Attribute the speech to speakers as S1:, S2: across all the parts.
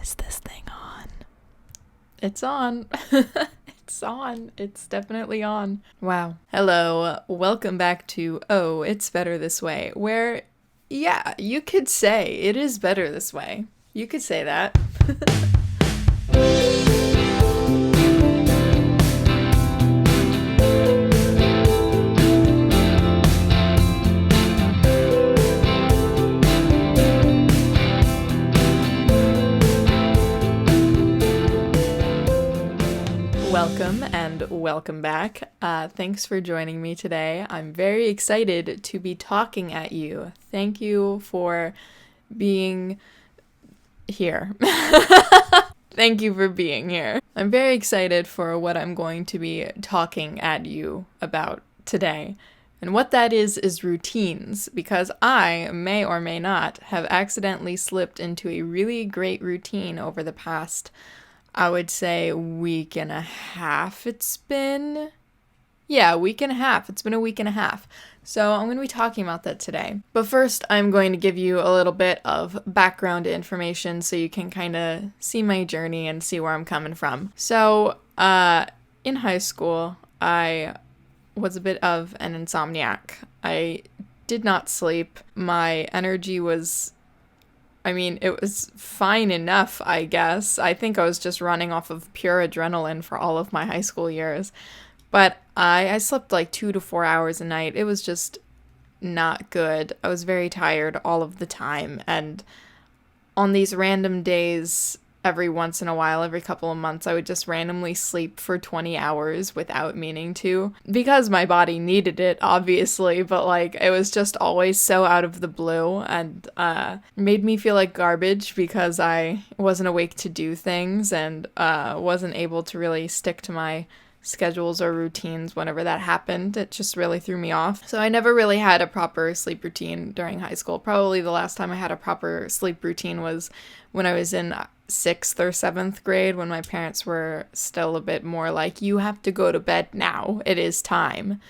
S1: Is this thing on? It's on. It's on. It's definitely on. Wow. Hello. Welcome back to Oh, It's Better This Way, where, yeah, you could say it is better this way. You could say that. Welcome and welcome back. Thanks for joining me today. I'm very excited to be talking at you. Thank you for being here. Thank you for being here. I'm very excited for what I'm going to be talking at you about today. And what that is routines, because I may or may not have accidentally slipped into a really great routine over the past, I would say, week and a half it's been. Yeah, week and a half. It's been a week and a half. So I'm going to be talking about that today. But first, I'm going to give you a little bit of background information so you can kind of see my journey and see where I'm coming from. So, in high school, I was a bit of an insomniac. I did not sleep. My energy was, it was fine enough, I guess. I think I was just running off of pure adrenaline for all of my high school years. But I slept like 2 to 4 hours a night. It was just not good. I was very tired all of the time. And on these random days, every once in a while, every couple of months, I would just randomly sleep for 20 hours without meaning to. Because my body needed it, obviously. But like, it was just always so out of the blue and made me feel like garbage because I wasn't awake to do things and wasn't able to really stick to my schedules or routines whenever that happened. It just really threw me off. So I never really had a proper sleep routine during high school. Probably the last time I had a proper sleep routine was when I was in 6th or 7th grade, when my parents were still a bit more like, you have to go to bed now. It is time.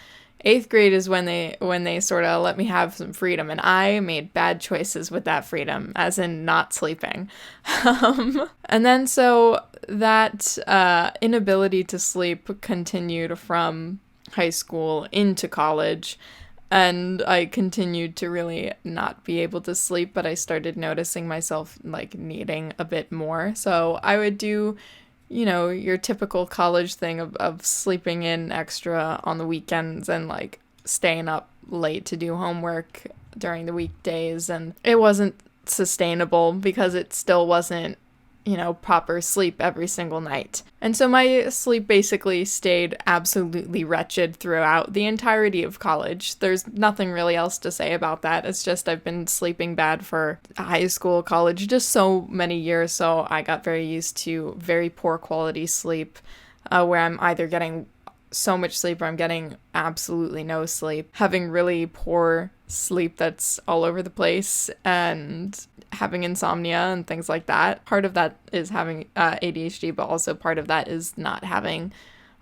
S1: 8th grade is when they sort of let me have some freedom, and I made bad choices with that freedom, as in not sleeping. And then so that inability to sleep continued from high school into college, and I continued to really not be able to sleep, but I started noticing myself like needing a bit more. So I would do, your typical college thing of sleeping in extra on the weekends and like staying up late to do homework during the weekdays. And it wasn't sustainable because it still wasn't, proper sleep every single night. And so my sleep basically stayed absolutely wretched throughout the entirety of college. There's nothing really else to say about that. It's just I've been sleeping bad for high school, college, just so many years. So I got very used to very poor quality sleep, where I'm either getting so much sleep or I'm getting absolutely no sleep, having really poor sleep that's all over the place, and having insomnia and things like that. Part of that is having ADHD, but also part of that is not having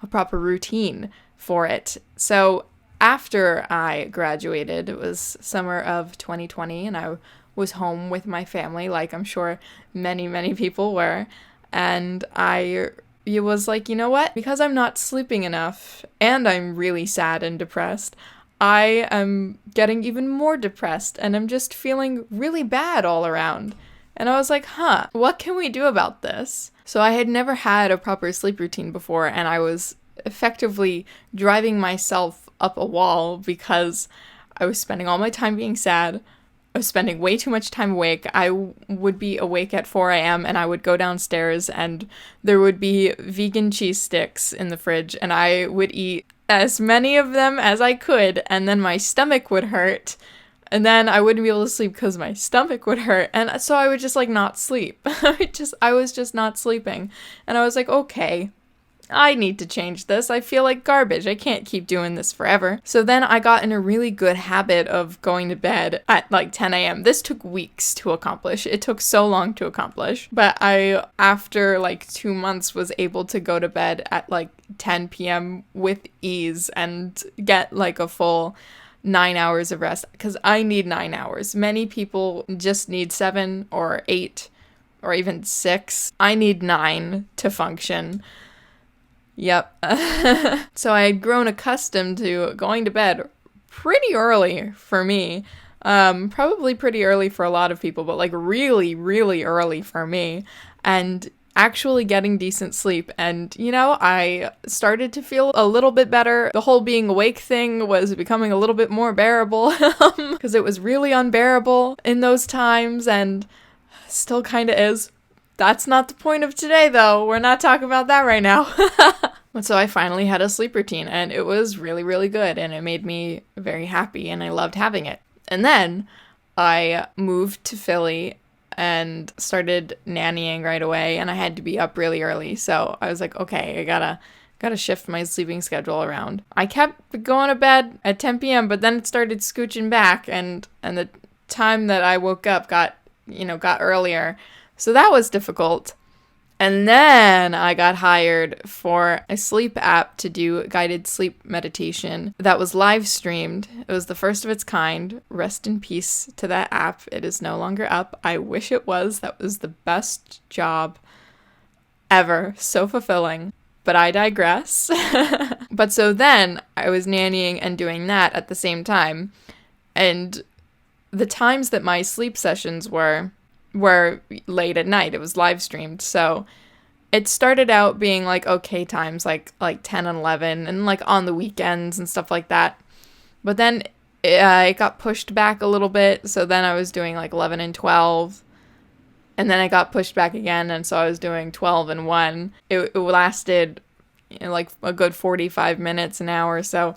S1: a proper routine for it. So after I graduated, it was summer of 2020, and I was home with my family, like I'm sure many, many people were, and it was like, you know what? Because I'm not sleeping enough and I'm really sad and depressed, I am getting even more depressed and I'm just feeling really bad all around. And I was like, what can we do about this? So I had never had a proper sleep routine before, and I was effectively driving myself up a wall because I was spending all my time being sad. I was spending way too much time awake. I would be awake at 4 a.m. and I would go downstairs and there would be vegan cheese sticks in the fridge, and I would eat as many of them as I could, and then my stomach would hurt, and then I wouldn't be able to sleep because my stomach would hurt, and so I would just like not sleep. I was just not sleeping, and I was like, okay, I need to change this. I feel like garbage. I can't keep doing this forever. So then I got in a really good habit of going to bed at like 10 a.m. This took weeks to accomplish. It took so long to accomplish. But I, after like 2 months, was able to go to bed at like 10 p.m. with ease and get like a full 9 hours of rest, because I need 9 hours. Many people just need 7 or 8 or even 6. I need 9 to function. Yep. So I had grown accustomed to going to bed pretty early for me. Probably pretty early for a lot of people, but like really, really early for me. And actually getting decent sleep. And, I started to feel a little bit better. The whole being awake thing was becoming a little bit more bearable because it was really unbearable in those times and still kind of is. That's not the point of today, though. We're not talking about that right now. And so I finally had a sleep routine, and it was really, really good, and it made me very happy, and I loved having it. And then I moved to Philly and started nannying right away, and I had to be up really early. So I was like, okay, I gotta shift my sleeping schedule around. I kept going to bed at 10 p.m., but then it started scooching back, and the time that I woke up got earlier. So that was difficult. And then I got hired for a sleep app to do guided sleep meditation that was live streamed. It was the first of its kind. Rest in peace to that app. It is no longer up. I wish it was. That was the best job ever. So fulfilling. But I digress. But so then I was nannying and doing that at the same time. And the times that my sleep sessions were late at night. It was live streamed. So it started out being like okay times, like 10 and 11 and like on the weekends and stuff like that. But then it got pushed back a little bit. So then I was doing like 11 and 12. And then it got pushed back again. And so I was doing 12 and 1. It lasted like a good 45 minutes, an hour. So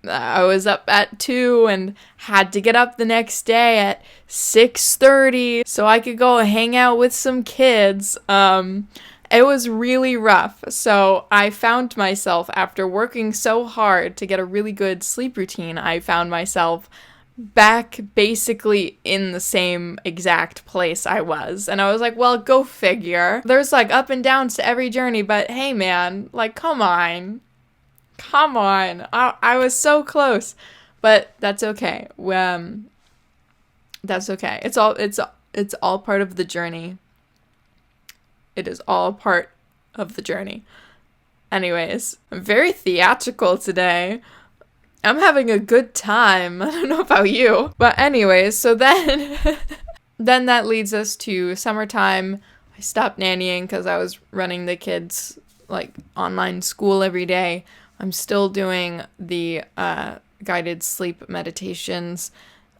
S1: I was up at 2 and had to get up the next day at 6:30 so I could go hang out with some kids. It was really rough. So I found myself, after working so hard to get a really good sleep routine, I found myself back basically in the same exact place I was. And I was like, well, go figure. There's like up and downs to every journey, but hey man, like come on. I was so close, but that's okay. That's okay. It's all part of the journey. It is all part of the journey. Anyways, I'm very theatrical today. I'm having a good time. I don't know about you. But anyways, so then then that leads us to summertime. I stopped nannying because I was running the kids like online school every day. I'm still doing the guided sleep meditations,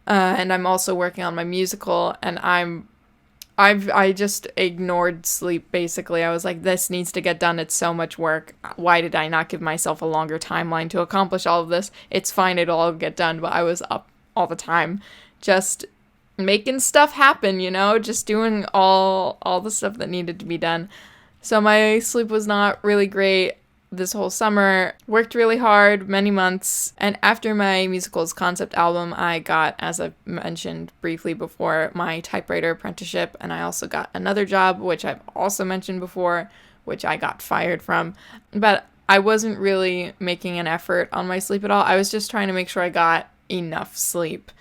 S1: and I'm also working on my musical, and I just ignored sleep basically. I was like, this needs to get done. It's so much work. Why did I not give myself a longer timeline to accomplish all of this? It's fine, it'll all get done, but I was up all the time, just making stuff happen, just doing all the stuff that needed to be done. So my sleep was not really great this whole summer. Worked really hard, many months, and after my musicals concept album, I got, as I mentioned briefly before, my typewriter apprenticeship, and I also got another job, which I've also mentioned before, which I got fired from. But I wasn't really making an effort on my sleep at all. I was just trying to make sure I got enough sleep.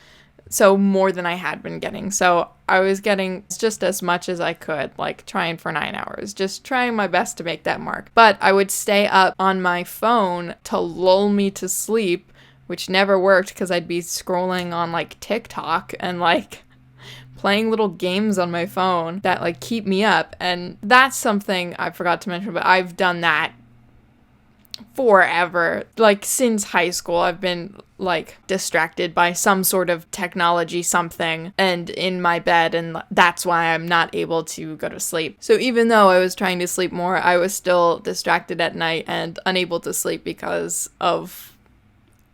S1: So more than I had been getting. So I was getting just as much as I could, like trying for 9 hours, just trying my best to make that mark. But I would stay up on my phone to lull me to sleep, which never worked because I'd be scrolling on like TikTok and like playing little games on my phone that like keep me up. And that's something I forgot to mention, but I've done that forever. Like since high school, I've been like distracted by some sort of technology something and in my bed, and that's why I'm not able to go to sleep. So even though I was trying to sleep more, I was still distracted at night and unable to sleep because of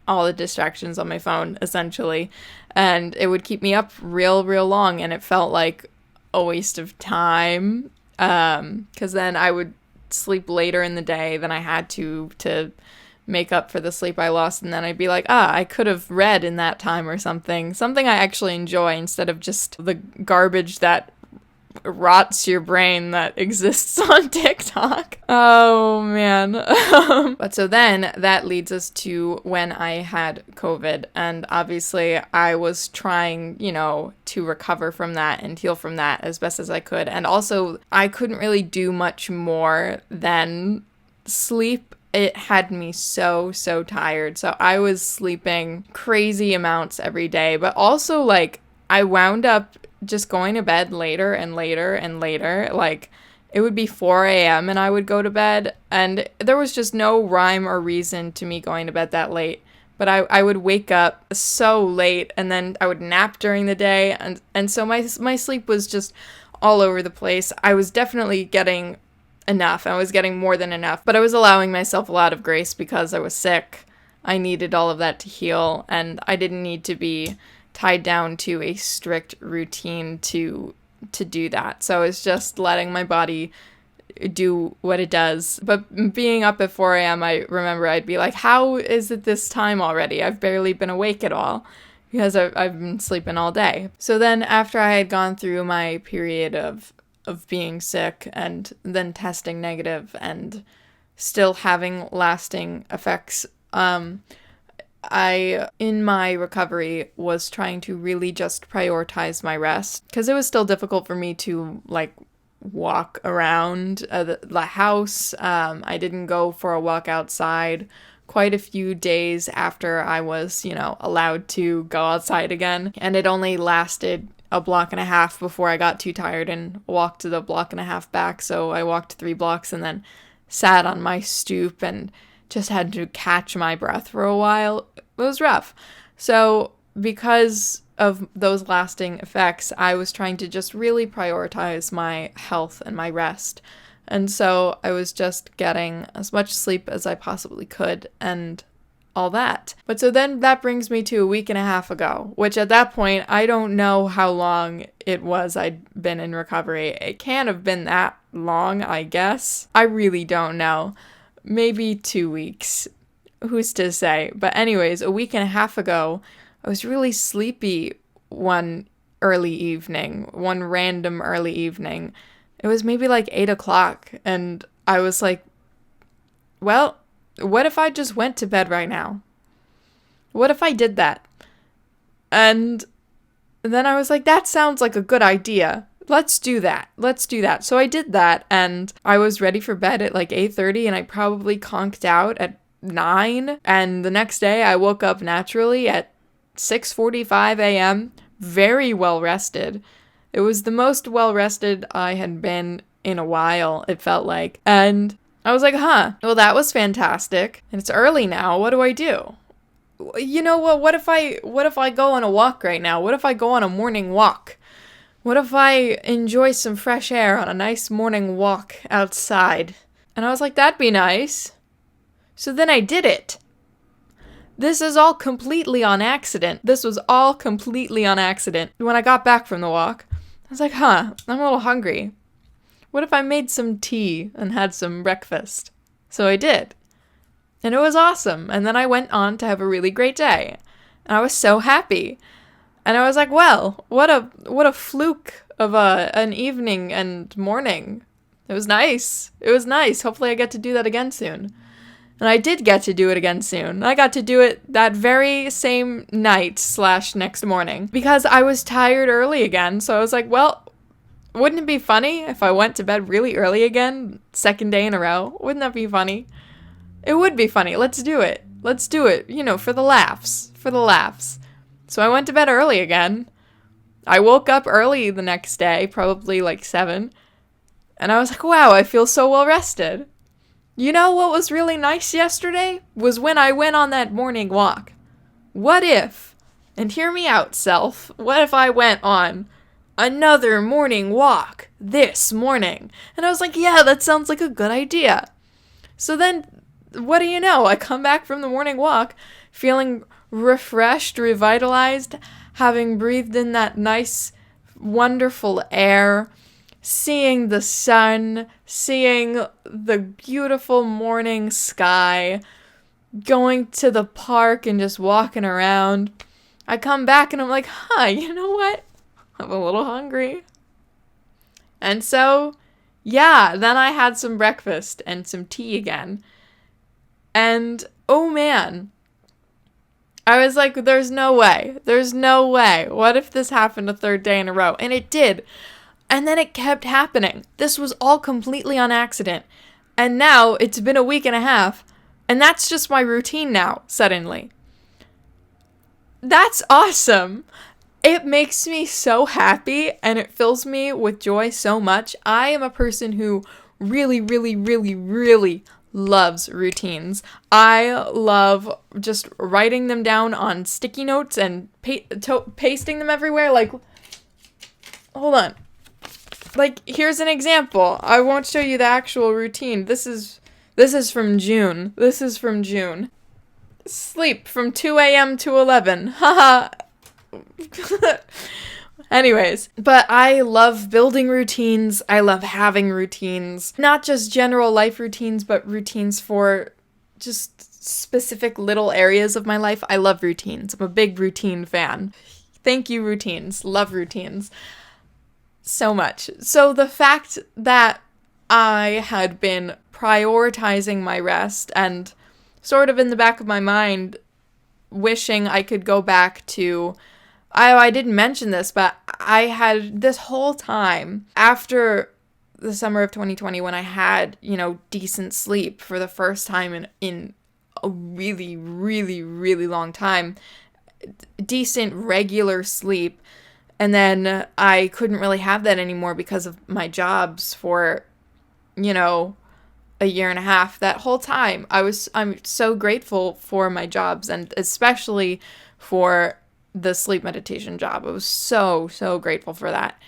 S1: all the distractions on my phone, essentially. And it would keep me up real long, and it felt like a waste of time, because then I would sleep later in the day than I had to make up for the sleep I lost, and then I'd be like, I could have read in that time or something I actually enjoy instead of just the garbage that rots your brain that exists on TikTok. Oh man. But so then that leads us to when I had COVID, and obviously I was trying, to recover from that and heal from that as best as I could. And also I couldn't really do much more than sleep. It had me so tired. So I was sleeping crazy amounts every day, but also like I wound up just going to bed later and later and later. Like it would be 4 a.m. and I would go to bed, and there was just no rhyme or reason to me going to bed that late. But I would wake up so late, and then I would nap during the day, and so my sleep was just all over the place. I was definitely getting enough. I was getting more than enough, but I was allowing myself a lot of grace because I was sick. I needed all of that to heal, and I didn't need to be tied down to a strict routine to do that. So it's just letting my body do what it does. But being up at 4 a.m., I remember I'd be like, how is it this time already? I've barely been awake at all because I've been sleeping all day. So then after I had gone through my period of being sick and then testing negative and still having lasting effects, I, in my recovery, was trying to really just prioritize my rest because it was still difficult for me to like walk around the house. I didn't go for a walk outside quite a few days after I was, allowed to go outside again. And it only lasted a block and a half before I got too tired and walked the block and a half back. So I walked 3 blocks and then sat on my stoop and just had to catch my breath for a while. It was rough. So because of those lasting effects, I was trying to just really prioritize my health and my rest. And so I was just getting as much sleep as I possibly could and all that. But so then that brings me to a week and a half ago, which at that point, I don't know how long it was I'd been in recovery. It can't have been that long, I guess. I really don't know. Maybe 2 weeks. Who's to say? But anyways, a week and a half ago, I was really sleepy one random early evening. It was maybe like 8 o'clock, and I was like, well, what if I just went to bed right now? What if I did that? And then I was like, that sounds like a good idea. Let's do that. So I did that, and I was ready for bed at like 8:30, and I probably conked out at 9. And the next day I woke up naturally at 6:45 a.m., very well rested. It was the most well rested I had been in a while, it felt like. And I was like, well, that was fantastic. And it's early now. What do I do? You know what if I go on a walk right now? What if I go on a morning walk? What if I enjoy some fresh air on a nice morning walk outside? And I was like, that'd be nice. So then I did it. This is all completely on accident. This was all completely on accident. When I got back from the walk, I was like, I'm a little hungry. What if I made some tea and had some breakfast? So I did. And it was awesome. And then I went on to have a really great day. And I was so happy. And I was like, well, what a fluke of an evening and morning. It was nice. Hopefully I get to do that again soon. And I did get to do it again soon. I got to do it that very same night / next morning because I was tired early again. So I was like, well, wouldn't it be funny if I went to bed really early again, second day in a row? Wouldn't that be funny? It would be funny. Let's do it. For the laughs. So I went to bed early again. I woke up early the next day, probably like 7. And I was like, wow, I feel so well rested. You know what was really nice yesterday? Was when I went on that morning walk. What if, and hear me out, self, what if I went on another morning walk this morning? And I was like, yeah, that sounds like a good idea. So then, what do you know? I come back from the morning walk feeling refreshed, revitalized, having breathed in that nice, wonderful air, seeing the sun, seeing the beautiful morning sky, going to the park and just walking around. I come back and I'm like, you know what? I'm a little hungry. And so, yeah, then I had some breakfast and some tea again. And oh man, I was like, there's no way. There's no way. What if this happened a third day in a row? And it did. And then it kept happening. This was all completely on accident. And now it's been a week and a half. And that's just my routine now, suddenly. That's awesome. It makes me so happy and it fills me with joy so much. I am a person who really, really, really, really loves routines. I love just writing them down on sticky notes and pasting them everywhere. Like, hold on. Like, here's an example. I won't show you the actual routine. This is from June. This is from June. Sleep from 2 a.m. to 11. Haha. Anyways, but I love building routines. I love having routines. Not just general life routines, but routines for just specific little areas of my life. I love routines. I'm a big routine fan. Thank you, routines. Love routines so much. So the fact that I had been prioritizing my rest and sort of in the back of my mind wishing I could go back to, I didn't mention this, but I had this whole time after the summer of 2020 when I had, decent sleep for the first time in a really, really, really long time, decent regular sleep. And then I couldn't really have that anymore because of my jobs for, a year and a half. That whole time, I'm so grateful for my jobs and especially for the sleep meditation job. I was so, so grateful for that.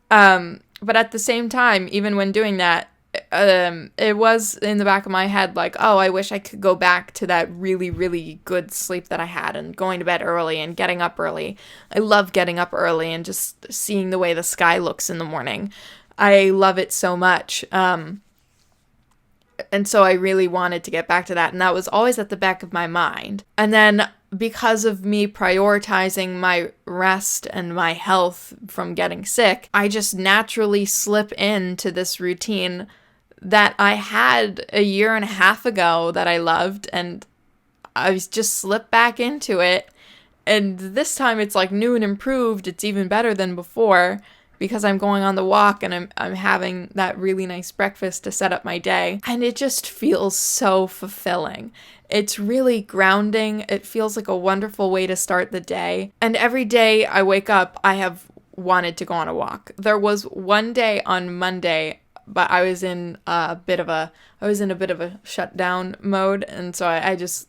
S1: But at the same time, even when doing that, it was in the back of my head like, oh, I wish I could go back to that really, really good sleep that I had and going to bed early and getting up early. I love getting up early and just seeing the way the sky looks in the morning. I love it so much. And so I really wanted to get back to that. And that was always at the back of my mind. And then because of me prioritizing my rest and my health from getting sick, I just naturally slip into this routine that I had a year and a half ago that I loved. And I just slipped back into it. And this time it's like new and improved. It's even better than before, because I'm going on the walk and I'm having that really nice breakfast to set up my day. And it just feels so fulfilling. It's really grounding. It feels like a wonderful way to start the day. And every day I wake up, I have wanted to go on a walk. There was one day on Monday, but I was in a bit of a shutdown mode. And so I just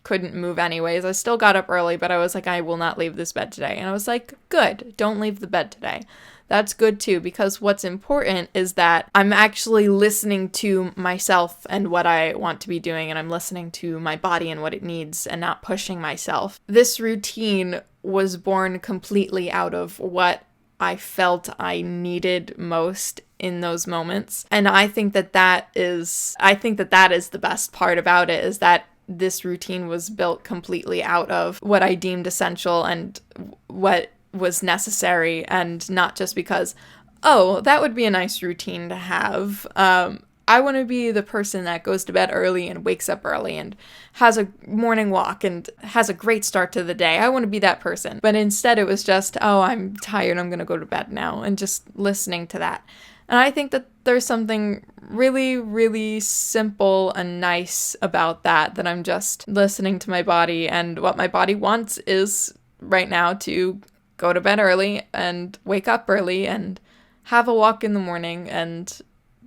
S1: couldn't move anyways. I still got up early, but I was like, I will not leave this bed today. And I was like, good, don't leave the bed today. That's good too, because what's important is that I'm actually listening to myself and what I want to be doing, and I'm listening to my body and what it needs and not pushing myself. This routine was born completely out of what I felt I needed most in those moments. And I think that is the best part about it, is that this routine was built completely out of what I deemed essential and what was necessary, and not just because, oh, that would be a nice routine to have. I want to be the person that goes to bed early and wakes up early and has a morning walk and has a great start to the day. I want to be that person. But instead it was just, oh, I'm tired, I'm going to go to bed now, and just listening to that. And I think that there's something really, really simple and nice about that I'm just listening to my body, and what my body wants is right now to go to bed early and wake up early and have a walk in the morning and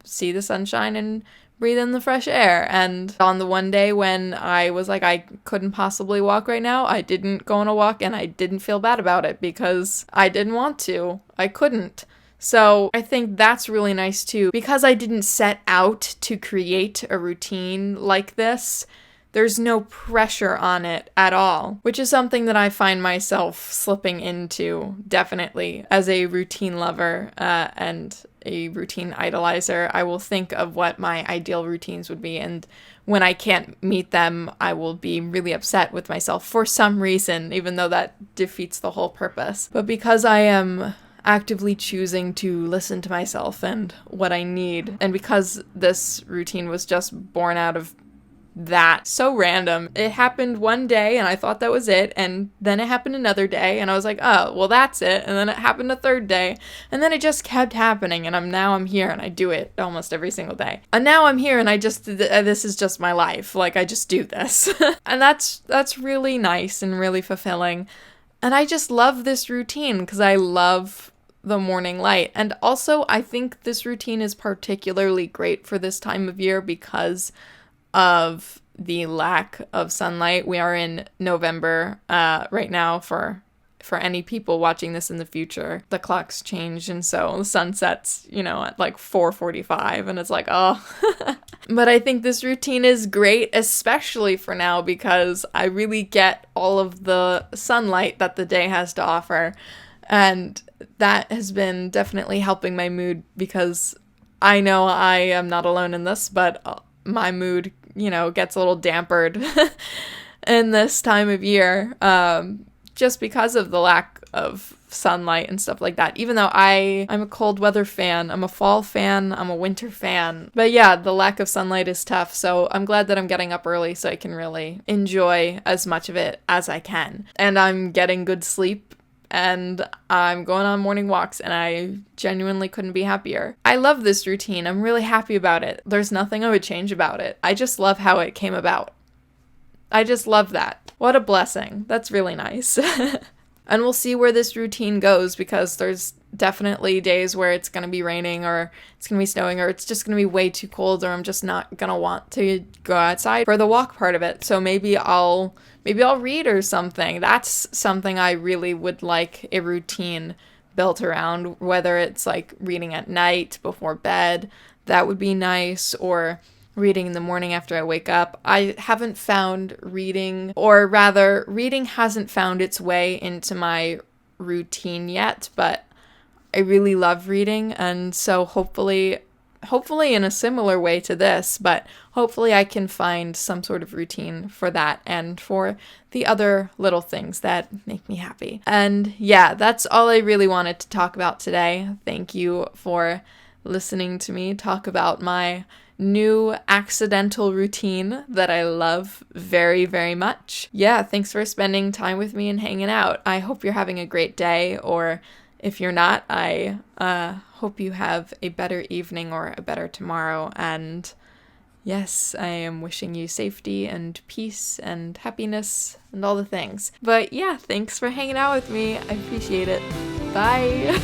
S1: see the sunshine and breathe in the fresh air. And on the one day when I was like, I couldn't possibly walk right now, I didn't go on a walk, and I didn't feel bad about it because I didn't want to. I couldn't. So I think that's really nice too. Because I didn't set out to create a routine like this, there's no pressure on it at all, which is something that I find myself slipping into, definitely. As a routine lover and a routine idolizer, I will think of what my ideal routines would be, and when I can't meet them, I will be really upset with myself for some reason, even though that defeats the whole purpose. But because I am actively choosing to listen to myself and what I need. And because this routine was just born out of that, so random. It happened one day and I thought that was it, and then it happened another day and I was like, oh, well, that's it. And then it happened a third day, and then it just kept happening, and I'm here and I do it almost every single day. And now I'm here and this is just my life. Like, I just do this. And that's really nice and really fulfilling. And I just love this routine because I love the morning light. And also, I think this routine is particularly great for this time of year because of the lack of sunlight. We are in November right now for any people watching this in the future. The clocks change, and so the sun sets, at like 4:45, and it's like, oh. But I think this routine is great, especially for now, because I really get all of the sunlight that the day has to offer. And that has been definitely helping my mood, because I know I am not alone in this, but my mood gets a little dampered in this time of year, just because of the lack of sunlight and stuff like that. Even though I'm a cold weather fan, I'm a fall fan, I'm a winter fan. But yeah, the lack of sunlight is tough. So I'm glad that I'm getting up early so I can really enjoy as much of it as I can. And I'm getting good sleep, and I'm going on morning walks, and I genuinely couldn't be happier. I love this routine. I'm really happy about it. There's nothing I would change about it. I just love how it came about. I just love that. What a blessing. That's really nice. And we'll see where this routine goes, because there's definitely days where it's going to be raining, or it's going to be snowing, or it's just going to be way too cold, or I'm just not going to want to go outside for the walk part of it. So maybe I'll read or something. That's something I really would like a routine built around, whether it's like reading at night before bed. That would be nice, or reading in the morning after I wake up. I haven't found reading, or rather, reading hasn't found its way into my routine yet, but I really love reading, and so hopefully in a similar way to this, but hopefully I can find some sort of routine for that and for the other little things that make me happy. And yeah, that's all I really wanted to talk about today. Thank you for listening to me talk about my new accidental routine that I love very, very much. Yeah, thanks for spending time with me and hanging out. I hope you're having a great day, or if you're not, I hope you have a better evening or a better tomorrow. And yes, I am wishing you safety and peace and happiness and all the things. But yeah, thanks for hanging out with me. I appreciate it. Bye.